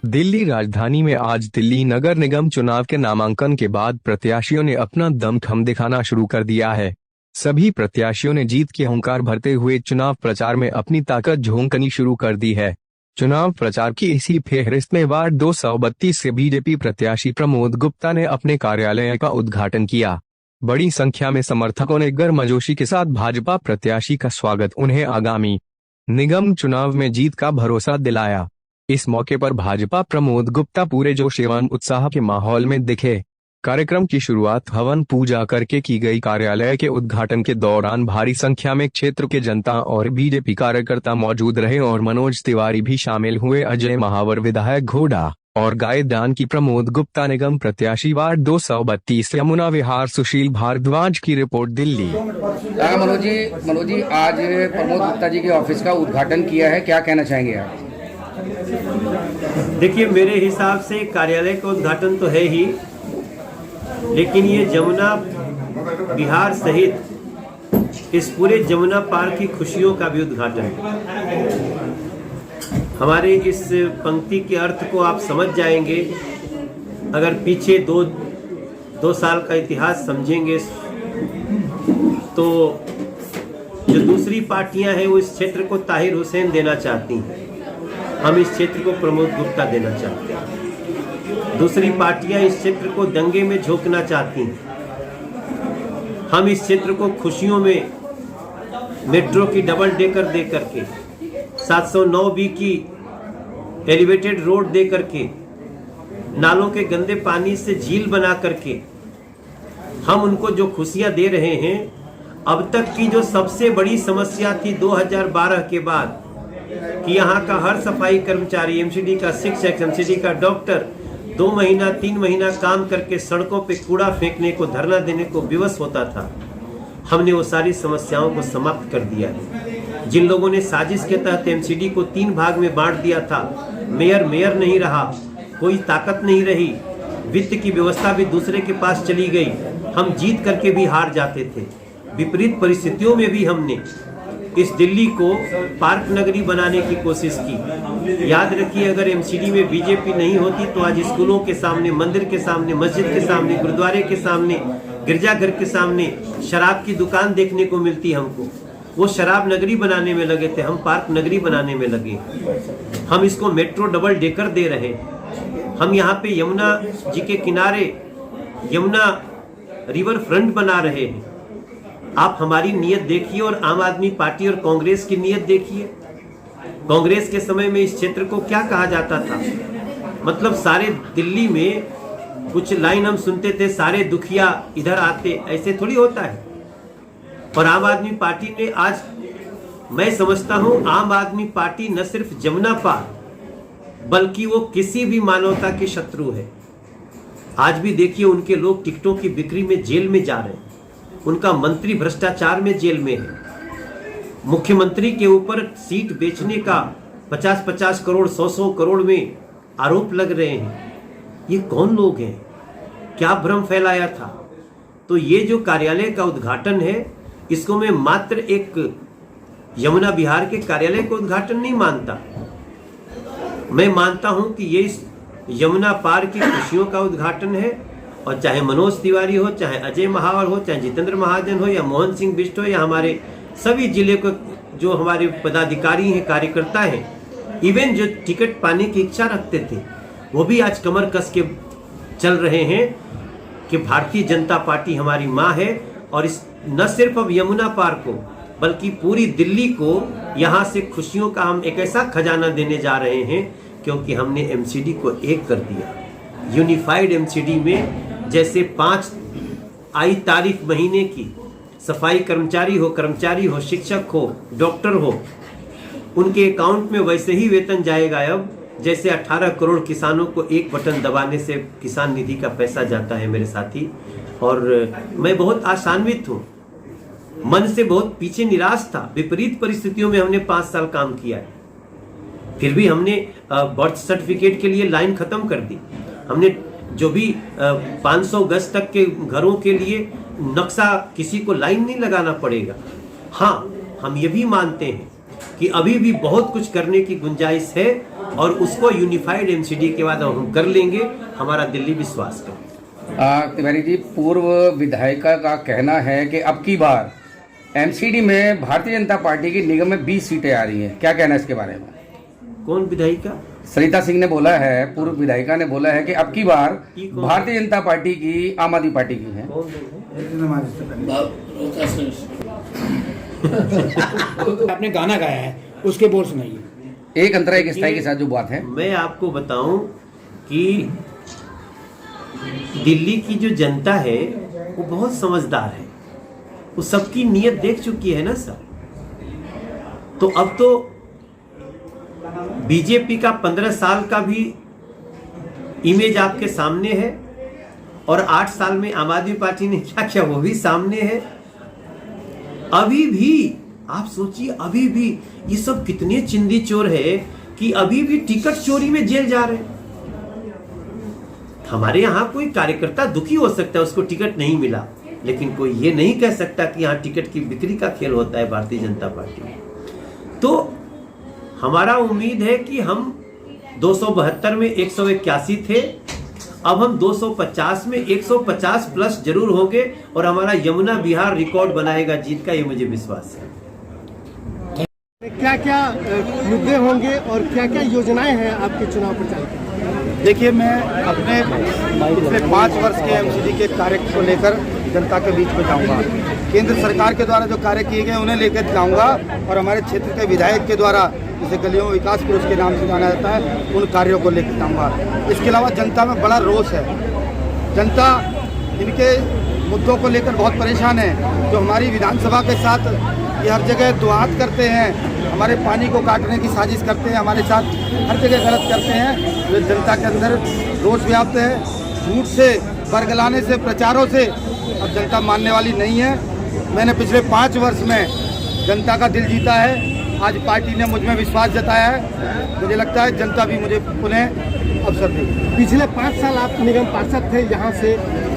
दिल्ली राजधानी में आज दिल्ली नगर निगम चुनाव के नामांकन के बाद प्रत्याशियों ने अपना दमखम दिखाना शुरू कर दिया है। सभी प्रत्याशियों ने जीत की हुंकार भरते हुए चुनाव प्रचार में अपनी ताकत झोंकनी शुरू कर दी है। चुनाव प्रचार की इसी फेहरिस्त में वार्ड 232 से बीजेपी प्रत्याशी प्रमोद गुप्ता ने अपने कार्यालय का उद्घाटन किया। बड़ी संख्या में समर्थकों ने गर्मजोशी के साथ भाजपा प्रत्याशी का स्वागत उन्हें आगामी निगम चुनाव में जीत का भरोसा दिलाया। इस मौके पर भाजपा प्रमोद गुप्ता पूरे जोश एवं उत्साह के माहौल में दिखे। कार्यक्रम की शुरुआत हवन पूजा करके की गई। कार्यालय के उद्घाटन के दौरान भारी संख्या में क्षेत्र के जनता और बीजेपी कार्यकर्ता मौजूद रहे और मनोज तिवारी भी शामिल हुए। अजय महावर विधायक घोड़ा और गायदान की प्रमोद गुप्ता निगम प्रत्याशी वार्ड 232 यमुना विहार सुशील भारद्वाज की रिपोर्ट दिल्ली। मनोज जी आज प्रमोद गुप्ता जी के ऑफिस का उद्घाटन किया है, क्या कहना चाहेंगे आप? देखिए, मेरे हिसाब से कार्यालय का उद्घाटन तो है ही, लेकिन ये जमुना विहार सहित इस पूरे जमुना पार की खुशियों का भी उद्घाटन है। हमारे इस पंक्ति के अर्थ को आप समझ जाएंगे अगर पीछे दो साल का इतिहास समझेंगे तो जो दूसरी पार्टियां हैं वो इस क्षेत्र को ताहिर हुसैन देना चाहती हैं, हम इस क्षेत्र को प्रमोद गुप्ता देना चाहते हैं। दूसरी पार्टियां इस क्षेत्र को दंगे में झोंकना चाहती हैं, हम इस क्षेत्र को खुशियों में मेट्रो की डबल डेकर दे करके 709B की एलिवेटेड रोड दे करके नालों के गंदे पानी से झील बना करके हम उनको जो खुशियां दे रहे हैं। अब तक की जो सबसे बड़ी समस्या थी 2012 के बाद कि यहाँ का हर सफाई कर्मचारी, एमसीडी का शिक्षक, एमसीडी का डॉक्टर 2 महीना 3 महीना काम करके सड़कों पे कूड़ा फेंकने को, धरना देने को विवश होता था, हमने वो सारी समस्याओं को समाप्त कर दिया है। जिन लोगों ने साजिश के तहत एमसीडी को 3 भाग में बांट दिया था, मेयर नहीं रहा, कोई ताकत नहीं रही, वित्त की व्यवस्था भी दूसरे के पास चली गई, हम जीत करके भी हार जाते थे। विपरीत परिस्थितियों में भी हमने इस दिल्ली को पार्क नगरी बनाने की कोशिश की। याद रखिए, अगर एमसीडी में बीजेपी नहीं होती तो आज स्कूलों के सामने, मंदिर के सामने, मस्जिद के सामने, गुरुद्वारे के सामने, गिरजाघर के सामने शराब की दुकान देखने को मिलती हमको। वो शराब नगरी बनाने में लगे थे, हम पार्क नगरी बनाने में लगे। हम इसको मेट्रो डबल डेकर दे रहे हैं। हम यहाँ पे यमुना जी के किनारे यमुना रिवर फ्रंट बना रहे हैं। आप हमारी नीयत देखिए और आम आदमी पार्टी और कांग्रेस की नीयत देखिए। कांग्रेस के समय में इस क्षेत्र को क्या कहा जाता था? मतलब सारे दिल्ली में कुछ लाइन हम सुनते थे, सारे दुखिया इधर आते, ऐसे थोड़ी होता है। और आम आदमी पार्टी ने आज, मैं समझता हूं, आम आदमी पार्टी न सिर्फ जमुना पार बल्कि वो किसी भी मानवता के शत्रु है। आज भी देखिए, उनके लोग टिकटों की बिक्री में जेल में जा रहे हैं, उनका मंत्री भ्रष्टाचार में जेल में है, मुख्यमंत्री के ऊपर सीट बेचने का 50-50 करोड़ 100-100 करोड़ में आरोप लग रहे हैं। ये कौन लोग हैं? क्या भ्रम फैलाया था? तो ये जो कार्यालय का उद्घाटन है, इसको मैं मात्र एक यमुना विहार के कार्यालय का उद्घाटन नहीं मानता। मैं मानता हूं कि ये इस यमुना पार की खुशियों का उद्घाटन है। और चाहे मनोज तिवारी हो, चाहे अजय महावर हो, चाहे जितेंद्र महाजन हो, या मोहन सिंह बिष्ट हो, या हमारे सभी जिले को जो हमारे पदाधिकारी हैं, कार्यकर्ता हैं, इवन जो टिकट पाने की इच्छा रखते थे, वो भी आज कमर कस के चल रहे हैं कि भारतीय जनता पार्टी हमारी माँ है। और इस न सिर्फ अब यमुना पार को बल्कि पूरी दिल्ली को यहाँ से खुशियों का हम एक ऐसा खजाना देने जा रहे हैं, क्योंकि हमने एमसीडी को एक कर दिया। यूनिफाइड एमसीडी में जैसे 5 तारीख महीने की सफाई कर्मचारी हो, शिक्षक हो, डॉक्टर हो, उनके अकाउंट में वैसे ही वेतन जाएगा अब जैसे 18 करोड़ किसानों को एक बटन दबाने से किसान निधि का पैसा जाता है मेरे साथी। और मैं बहुत आशान्वित हूँ, मन से बहुत पीछे निराश था। विपरीत परिस्थितियों में हमने 5 साल काम किया है, फिर भी हमने बर्थ सर्टिफिकेट के लिए लाइन खत्म कर दी। हमने जो भी 500 गज तक के घरों के लिए नक्शा, किसी को लाइन नहीं लगाना पड़ेगा। हाँ, हम ये भी मानते हैं कि अभी भी बहुत कुछ करने की गुंजाइश है और उसको यूनिफाइड एमसीडी के बाद हम कर लेंगे, हमारा दिल्ली विश्वास कर। तिवारी जी, पूर्व विधायिका का कहना है कि अब की बार एमसीडी में भारतीय जनता पार्टी की निगम में 20 सीटें आ रही हैं, क्या कहना है इसके बारे में? कौन विधायिका? सरिता सिंह ने बोला है, पूर्व विधायिका ने बोला है कि अब की बार भारतीय जनता पार्टी की आम आदमी पार्टी की है। आपने गाना गाया है, उसके बोल सुनाइए। एक अंतरा एक स्थायी के साथ जो बात है, मैं आपको बताऊं कि दिल्ली की जो जनता है वो बहुत समझदार है, वो सबकी नीयत देख चुकी है ना सर। तो अब तो बीजेपी का 15 साल का भी इमेज आपके सामने है और 8 साल में आम आदमी पार्टी ने क्या किया वो भी सामने है। अभी भी आप सोचिए, अभी भी ये सब कितने चिंदी चोर है कि अभी भी टिकट चोरी में जेल जा रहे हैं। हमारे यहाँ कोई कार्यकर्ता दुखी हो सकता है, उसको टिकट नहीं मिला, लेकिन कोई ये नहीं कह सकता कि यहाँ टिकट की बिक्री का खेल होता है भारतीय जनता पार्टी में। तो हमारा उम्मीद है कि हम 272 में 181 थे, अब हम 250 में 150 प्लस जरूर होंगे और हमारा यमुना बिहार रिकॉर्ड बनाएगा जीत का, ये मुझे विश्वास है। क्या क्या मुद्दे होंगे और क्या क्या योजनाएं हैं आपके चुनाव प्रचार की? देखिए, मैं अपने पिछले 5 वर्ष के एमसीडी के कार्य को लेकर जनता के बीच में जाऊंगा। केंद्र सरकार के द्वारा जो कार्य किए गए उन्हें लेकर जाऊंगा और हमारे क्षेत्र के विधायक के द्वारा जिसे गलियों विकास पुरुष के नाम से जाना जाता है, उन कार्यों को लेकर जाऊंगा। इसके अलावा जनता में बड़ा रोष है, जनता इनके मुद्दों को लेकर बहुत परेशान है। जो हमारी विधानसभा के साथ ये हर जगह दुआत करते हैं, हमारे पानी को काटने की साजिश करते हैं, हमारे साथ हर जगह गलत करते हैं, जो जनता के अंदर रोष व्याप्त है। झूठ से, बरगलाने से, प्रचारों से अब जनता मानने वाली नहीं है। मैंने पिछले 5 वर्ष में जनता का दिल जीता है, आज पार्टी ने मुझ में विश्वास जताया है, मुझे लगता है जनता भी मुझे पुनः अवसर देगी। पिछले 5 साल आप निगम पार्षद थे यहाँ से,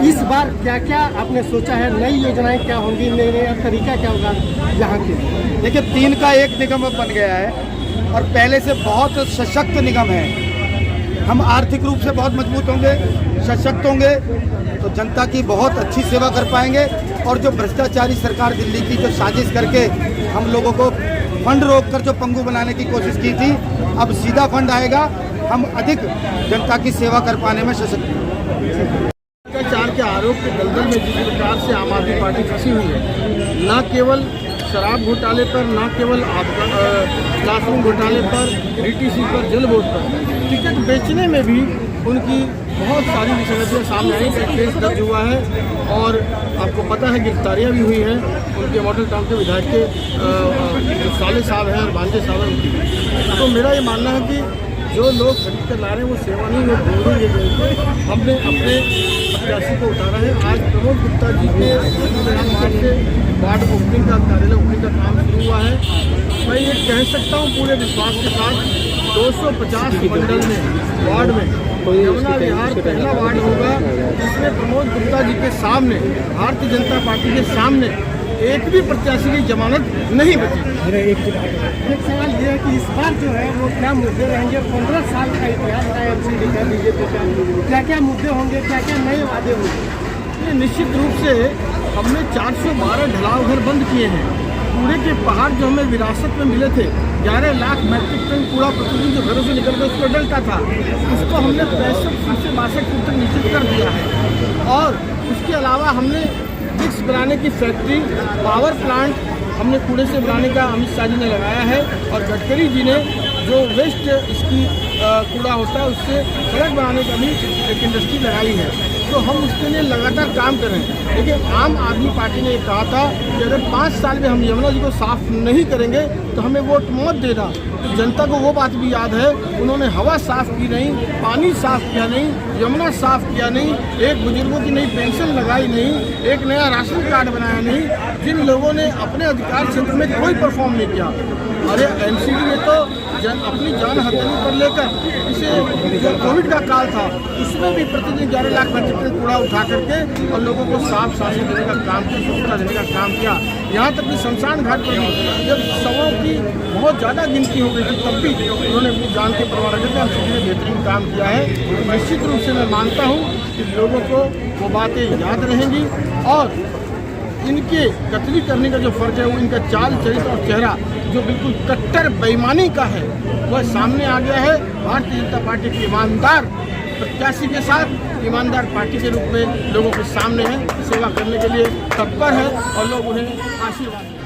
इस बार क्या क्या आपने सोचा है, नई योजनाएं क्या होंगी, नया तरीका क्या होगा यहाँ के? देखिए, 3 का 1 निगम अब बन गया है और पहले से बहुत सशक्त निगम है। हम आर्थिक रूप से बहुत मजबूत होंगे, सशक्त होंगे, तो जनता की बहुत अच्छी सेवा कर पाएंगे। और जो भ्रष्टाचारी सरकार दिल्ली की जो साजिश करके हम लोगों को फंड रोककर जो पंगु बनाने की कोशिश की थी, अब सीधा फंड आएगा, हम अधिक जनता की सेवा कर पाने में सशक्त हैं। भ्रष्टाचार के आरोप के दलदल में जिस प्रकार से आम आदमी पार्टी फंसी हुई है, न केवल शराब घोटाले पर, न केवल क्लासरूम घोटाले पर, डीटीसी पर, जल बोर्ड पर, टिकट बेचने में भी उनकी बहुत सारी विसंगतियाँ सामने आई। केस दर्ज हुआ है और आपको पता है गिरफ्तारियाँ भी हुई हैं उनके मॉडल टाउन के विधायक के जो साले साहब हैं और भांजे साहब हैं उनकी। तो मेरा ये मानना है कि जो लोग खरीद कर ला रहे हैं वो सेवा नहीं, वो भूल ये गए। हमने अपने प्रत्याशी को उतारा है। आज प्रमोद गुप्ता जी के नाम से वार्ड ओपनिंग का, कार्यालय ओपनिंग का काम शुरू हुआ है। मैं ये कह सकता हूँ पूरे विश्वास के साथ, 250 मंडल में, वार्ड में यमुना विहार पहला वार्ड होगा जिसमें प्रमोद गुप्ता जी के सामने, भारतीय जनता पार्टी के सामने एक भी प्रत्याशी की जमानत नहीं बची। एक सवाल ये है कि इस बार जो है वो क्या मुद्दे रहेंगे? 15 साल का इतिहास है एमसीडी का, बीजेपी का, क्या क्या मुद्दे होंगे, क्या क्या नए वादे होंगे? ये निश्चित रूप से हमने 412 ढलाव घर बंद किए हैं। कूड़े के पहाड़ जो हमें विरासत में मिले थे, 11 लाख मैट्रिक टन कूड़ा प्रतिदिन जो घरों से निकलकर उसको डलता था, उसको हमने 65 फीट से 62 फीट तक नीचे कर दिया है। और उसके अलावा हमने ब्रिक्स बनाने की फैक्ट्री, पावर प्लांट हमने कूड़े से बनाने का अमित शाह जी ने लगाया है और गडकरी जी ने जो वेस्ट इसकी कूड़ा होता है उससे सड़क बनाने का भी एक इंडस्ट्री लगाई है। तो हम उसके लिए लगातार काम कर रहे हैं। लेकिन आम आदमी पार्टी ने कहा था कि अगर 5 साल में हम यमुना जी को साफ नहीं करेंगे तो हमें वोट मत देना। तो जनता को वो बात भी याद है, उन्होंने हवा साफ की नहीं, पानी साफ किया नहीं, यमुना साफ किया नहीं, एक बुजुर्गों की नई पेंशन लगाई नहीं, एक नया राशन कार्ड बनाया नहीं। जिन लोगों ने अपने अधिकार क्षेत्र में कोई परफॉर्म नहीं किया, अरे एमसीडी ने तो अपनी जान हथेली पर लेकर इसे जो कोविड का काल था उसमें भी प्रतिदिन 11 लाख मैट्रिक टन कूड़ा उठा करके और लोगों को साफ शासन देने का काम किया, स्वच्छता देने का काम किया। यहाँ तक कि शमशान घाट पर भी जब शवों की बहुत बहुत ज़्यादा गिनती हो गई थी, तब भी उन्होंने अपनी जान के परवाह रखे थे। एमसीडी ने बेहतरीन काम किया है। तो निश्चित रूप से मैं मानता हूँ कि लोगों को वो बातें याद रहेंगी और इनके कतली करने का जो फर्ज है वो इनका चाल चरित्र और चेहरा जो बिल्कुल कट्टर बेईमानी का है वह सामने आ गया है। भारतीय जनता पार्टी की ईमानदार प्रत्याशी के साथ ईमानदार पार्टी के रूप में लोगों के सामने है, सेवा करने के लिए तत्पर है और लोग उन्हें आशीर्वाद